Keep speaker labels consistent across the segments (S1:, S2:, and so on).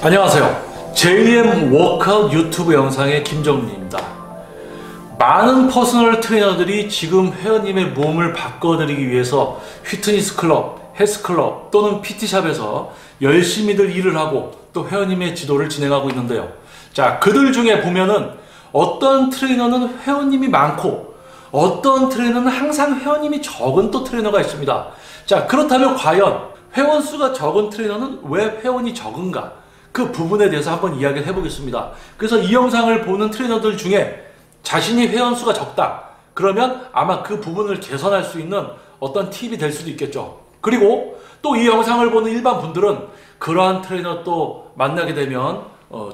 S1: 안녕하세요. JM 워크아웃 유튜브 영상의 김정민입니다. 많은 퍼스널 트레이너들이 지금 회원님의 몸을 바꿔드리기 위해서 피트니스 클럽, 헬스클럽 또는 PT샵에서 열심히들 일을 하고 또 회원님의 지도를 진행하고 있는데요. 자, 그들 중에 보면은 어떤 트레이너는 회원님이 많고 어떤 트레이너는 항상 회원님이 적은 또 트레이너가 있습니다. 자, 그렇다면 과연 회원 수가 적은 트레이너는 왜 회원이 적은가? 그 부분에 대해서 한번 이야기를 해보겠습니다. 그래서 이 영상을 보는 트레이너들 중에 자신이 회원 수가 적다. 그러면 아마 그 부분을 개선할 수 있는 어떤 팁이 될 수도 있겠죠. 그리고 또 이 영상을 보는 일반 분들은 그러한 트레이너 또 만나게 되면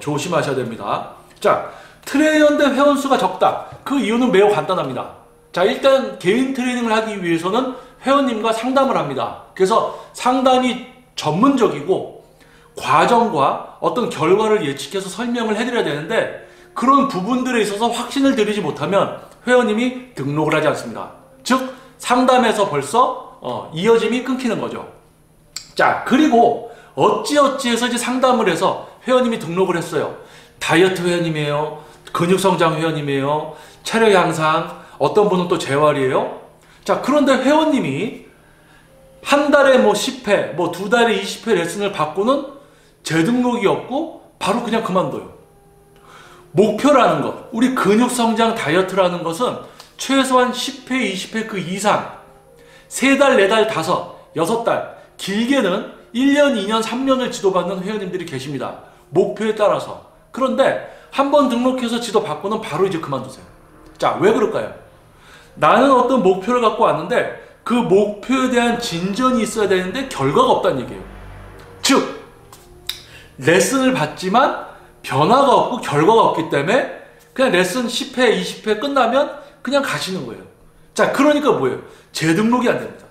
S1: 조심하셔야 됩니다. 자, 트레이너인데 회원 수가 적다. 그 이유는 매우 간단합니다. 자, 일단 개인 트레이닝을 하기 위해서는 회원님과 상담을 합니다. 그래서 상담이 전문적이고 과정과 어떤 결과를 예측해서 설명을 해드려야 되는데 그런 부분들에 있어서 확신을 드리지 못하면 회원님이 등록을 하지 않습니다. 즉 상담에서 벌써 이어짐이 끊기는 거죠. 자, 그리고 어찌어찌해서 이제 상담을 해서 회원님이 등록을 했어요. 다이어트 회원님이에요, 근육성장 회원님이에요, 체력 향상, 어떤 분은 또 재활이에요. 자, 그런데 회원님이 한 달에 뭐 10회, 뭐 두 달에 20회 레슨을 받고는 재등록이 없고 바로 그냥 그만둬요. 목표라는 것, 우리 근육성장 다이어트라는 것은 최소한 10회, 20회 그 이상 3달, 4달, 5, 6달, 길게는 1년, 2년, 3년을 지도받는 회원님들이 계십니다. 목표에 따라서. 그런데 한번 등록해서 지도받고는 바로 이제 그만두세요. 자, 왜 그럴까요? 나는 어떤 목표를 갖고 왔는데 그 목표에 대한 진전이 있어야 되는데 결과가 없다는 얘기예요. 즉 레슨을 받지만 변화가 없고 결과가 없기 때문에 그냥 레슨 10회, 20회 끝나면 그냥 가시는 거예요. 자, 그러니까 뭐예요? 재등록이 안 됩니다.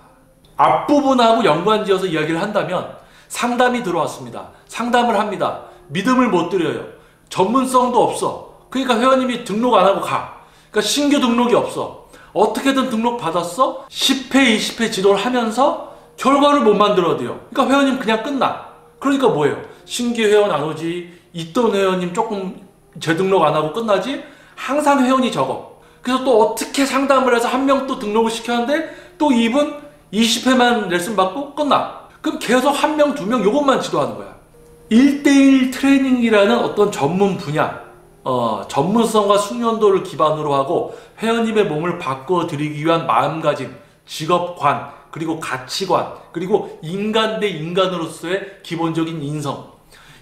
S1: 앞부분하고 연관지어서 이야기를 한다면 상담이 들어왔습니다. 상담을 합니다. 믿음을 못 드려요. 전문성도 없어. 그러니까 회원님이 등록 안 하고 가. 그러니까 신규 등록이 없어. 어떻게든 등록 받았어? 10회, 20회 지도를 하면서 결과를 못 만들어도요. 그러니까 회원님 그냥 끝나. 그러니까 뭐예요? 신규 회원 안 오지, 있던 회원님 조금 재등록 안 하고 끝나지, 항상 회원이 적어. 그래서 또 어떻게 상담을 해서 한 명 또 등록을 시켰는데 또 이분 20회만 레슨 받고 끝나. 그럼 계속 한 명, 두 명 요것만 지도하는 거야. 1대1 트레이닝이라는 어떤 전문 분야, 전문성과 숙련도를 기반으로 하고 회원님의 몸을 바꿔드리기 위한 마음가짐, 직업관, 그리고 가치관, 그리고 인간 대 인간으로서의 기본적인 인성,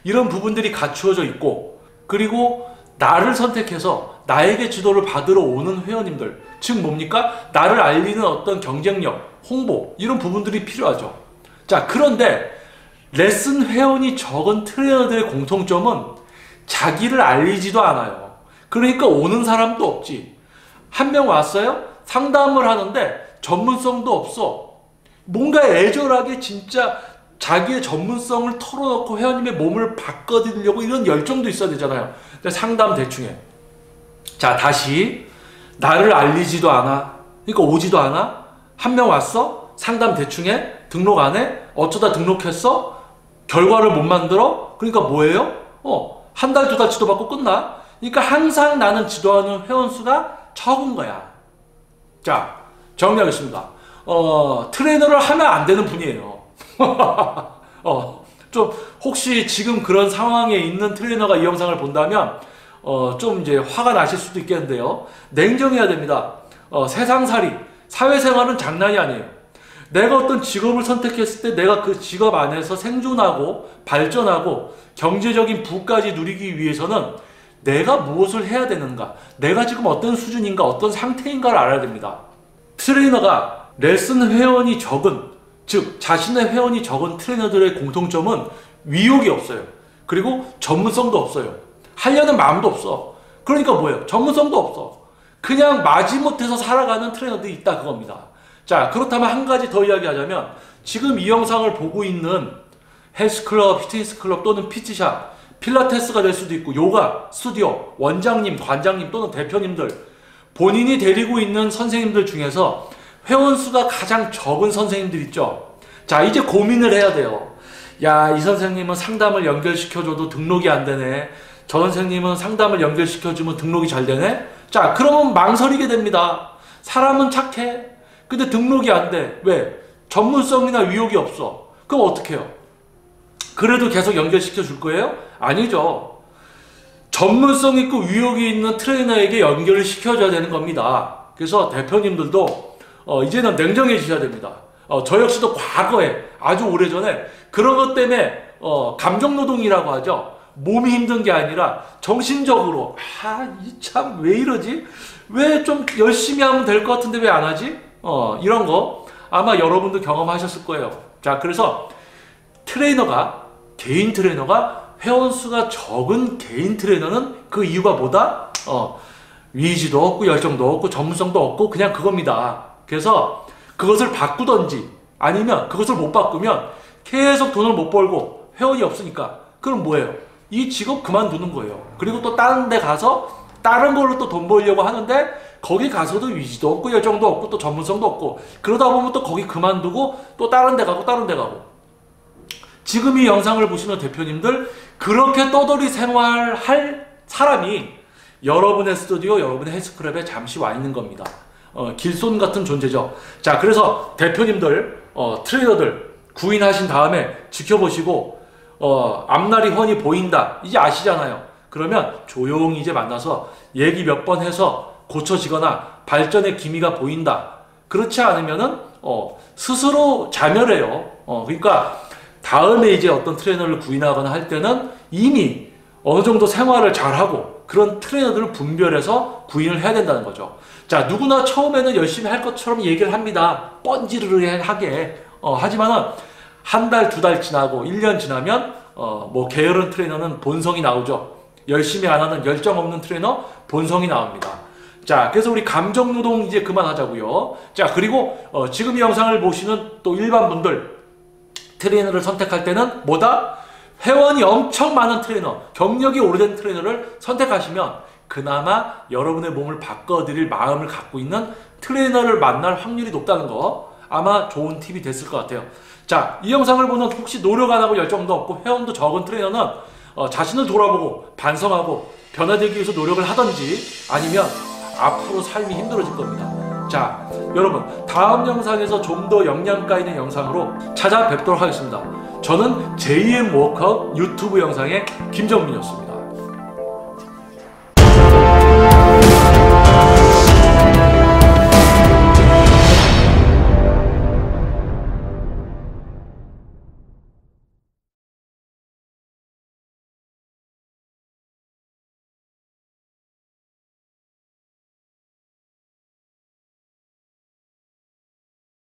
S1: 이런 부분들이 갖추어져 있고, 그리고 나를 선택해서 나에게 지도를 받으러 오는 회원님들, 즉 뭡니까? 나를 알리는 어떤 경쟁력, 홍보, 이런 부분들이 필요하죠. 자, 그런데 레슨 회원이 적은 트레이너들의 공통점은 자기를 알리지도 않아요. 그러니까 오는 사람도 없지. 한 명 왔어요? 상담을 하는데 전문성도 없어. 뭔가 애절하게 진짜 자기의 전문성을 털어놓고 회원님의 몸을 바꿔드리려고 이런 열정도 있어야 되잖아요. 근데 상담 대충 해. 자, 다시 나를 알리지도 않아. 그러니까 오지도 않아. 한 명 왔어? 상담 대충 해? 등록 안 해? 어쩌다 등록했어? 결과를 못 만들어? 그러니까 뭐예요? 한 달, 두 달 지도받고 끝나? 그러니까 항상 나는 지도하는 회원 수가 적은 거야. 자, 정리하겠습니다. 트레이너를 하면 안 되는 분이에요. 좀 혹시 지금 그런 상황에 있는 트레이너가 이 영상을 본다면 좀 이제 화가 나실 수도 있겠는데요. 냉정해야 됩니다. 세상살이, 사회생활은 장난이 아니에요. 내가 어떤 직업을 선택했을 때 내가 그 직업 안에서 생존하고 발전하고 경제적인 부까지 누리기 위해서는 내가 무엇을 해야 되는가, 내가 지금 어떤 수준인가, 어떤 상태인가를 알아야 됩니다. 트레이너가 레슨 회원이 적은, 즉 자신의 회원이 적은 트레이너들의 공통점은 위욕이 없어요. 그리고 전문성도 없어요. 하려는 마음도 없어. 그러니까 뭐예요? 전문성도 없어. 그냥 마지못해서 살아가는 트레이너들이 있다, 그겁니다. 자, 그렇다면 한 가지 더 이야기하자면 지금 이 영상을 보고 있는 헬스클럽, 피트니스클럽 또는 PT샵, 필라테스가 될 수도 있고 요가 스튜디오 원장님, 관장님 또는 대표님들, 본인이 데리고 있는 선생님들 중에서 회원 수가 가장 적은 선생님들 있죠. 자, 이제 고민을 해야 돼요. 야, 이 선생님은 상담을 연결시켜줘도 등록이 안 되네. 저 선생님은 상담을 연결시켜주면 등록이 잘 되네. 자, 그러면 망설이게 됩니다. 사람은 착해. 근데 등록이 안 돼. 왜? 전문성이나 위욕이 없어. 그럼 어떻게 해요? 그래도 계속 연결시켜 줄 거예요? 아니죠. 전문성 있고 위욕이 있는 트레이너에게 연결을 시켜줘야 되는 겁니다. 그래서 대표님들도 이제는 냉정해지셔야 됩니다. 저 역시도 과거에 아주 오래전에 그런 것 때문에 감정노동이라고 하죠. 몸이 힘든 게 아니라 정신적으로 이 참 왜 이러지? 왜 좀 열심히 하면 될 것 같은데 왜 안 하지? 이런 거 아마 여러분도 경험하셨을 거예요. 자, 그래서 개인 트레이너가 회원수가 적은 개인 트레이너는 그 이유가 뭐다? 위지도 없고 열정도 없고 전문성도 없고 그냥 그겁니다. 그래서 그것을 바꾸던지 아니면 그것을 못 바꾸면 계속 돈을 못 벌고 회원이 없으니까 그럼 뭐예요? 이 직업 그만두는 거예요. 그리고 또 다른 데 가서 다른 걸로 또 돈 벌려고 하는데 거기 가서도 위지도 없고 열정도 없고 또 전문성도 없고 그러다 보면 또 거기 그만두고 또 다른 데 가고 지금 이 영상을 보시는 대표님들 그렇게 떠돌이 생활할 사람이 여러분의 스튜디오, 여러분의 헬스클럽에 잠시 와 있는 겁니다. 길손 같은 존재죠. 자, 그래서 대표님들, 트레이너들 구인하신 다음에 지켜보시고 앞날이 훤히 보인다. 이제 아시잖아요. 그러면 조용히 이제 만나서 얘기 몇 번 해서 고쳐지거나 발전의 기미가 보인다. 그렇지 않으면은 스스로 자멸해요. 그러니까 다음에 이제 어떤 트레이너를 구인하거나 할 때는 이미 어느 정도 생활을 잘하고 그런 트레이너들을 분별해서 구인을 해야 된다는 거죠. 자, 누구나 처음에는 열심히 할 것처럼 얘기를 합니다. 뻔지르르하게. 하지만은 한 달, 두 달 지나고 1년 지나면 뭐 게으른 트레이너는 본성이 나오죠. 열심히 안 하는 열정 없는 트레이너 본성이 나옵니다. 자, 그래서 우리 감정노동 이제 그만하자고요. 자, 그리고 지금 이 영상을 보시는 또 일반 분들 트레이너를 선택할 때는 뭐다? 회원이 엄청 많은 트레이너, 경력이 오래된 트레이너를 선택하시면 그나마 여러분의 몸을 바꿔드릴 마음을 갖고 있는 트레이너를 만날 확률이 높다는 거 아마 좋은 팁이 됐을 것 같아요. 자, 이 영상을 보는 혹시 노력 안 하고 열정도 없고 회원도 적은 트레이너는 자신을 돌아보고 반성하고 변화되기 위해서 노력을 하든지 아니면 앞으로 삶이 힘들어질 겁니다. 자, 여러분 다음 영상에서 좀 더 영양가 있는 영상으로 찾아뵙도록 하겠습니다. 저는 JM 워크아웃 유튜브 영상의 김정민이었습니다.